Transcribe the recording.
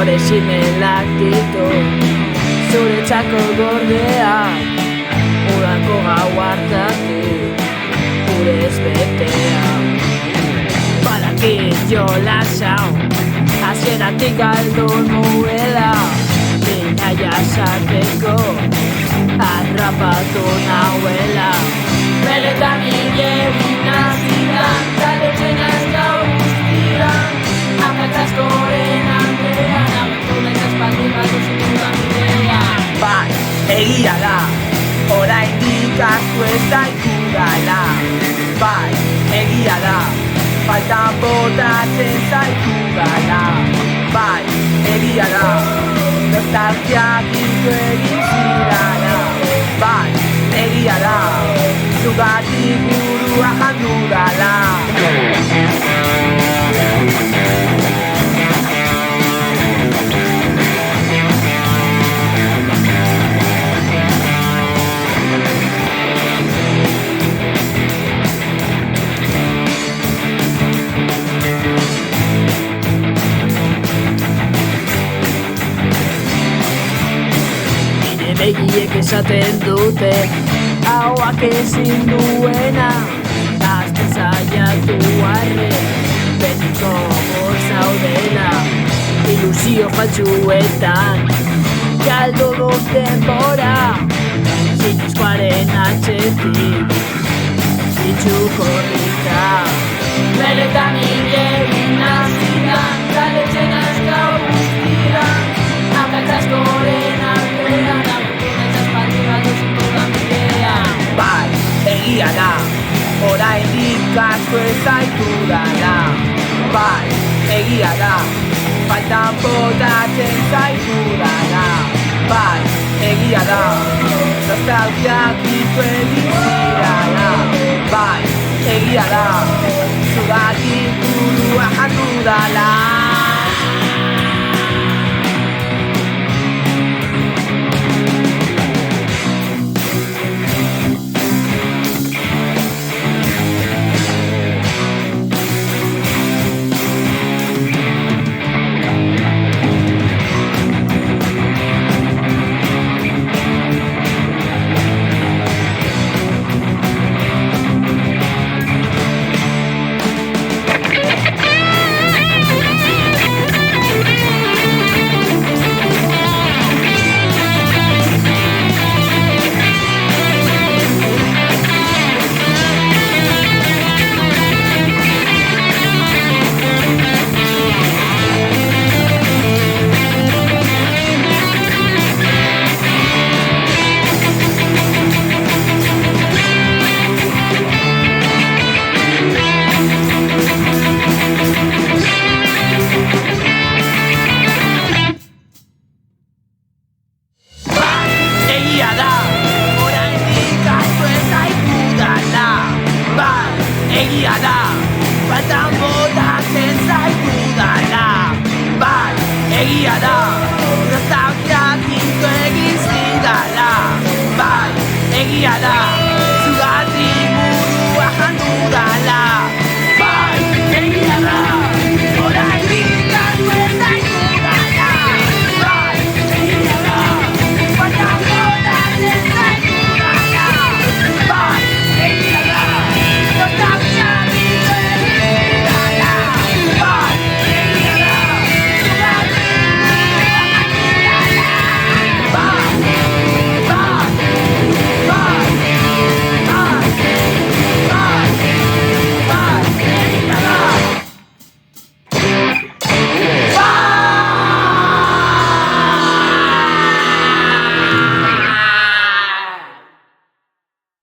Amore simelak ditu zuretzako gordeak, udako gau hartatik urez betea. Badakit jola zau, hasieratik galdu nuela, bina jasateko atrapatu nauela. Benetan hilegin nazidan, galdetzen az gau guztian, akatzaskoren artean, abentu naiz espaldi galdu zitudan bidea. Bai, egia da, oraindik asko ez daikudala. Bai, egia da, faltan botatzen zaitudala. Bai, egia da, nostalgiak hiltu egin zidala. Bai, egia da, zugatik burua jandu dala. Begiek esaten dute, hauak ezin duena, azten zaiatu arren, betiko zaudela. Ilusio faltsuetan, galdu dut denbora, zinezkoaren atxetik, zitzu korrika. Benetan hilegin nazidan, galdetzen az gau guztian, akatzaskoren artean, bai, egia da, oraindik asko ez zaitudala. Bai, egia da, faltan botatzen zaitudala. Bai, egia da, nostalgiak hiltu egin zidala. Bai, egia da, zugatik burua jandu dala. Egia da, faltan botatzen zaitudala. Bai, egia da, nostalgiak hiltu egin zidala. Bai, egia da, zugatik burua jandu dala. Bai, egia da.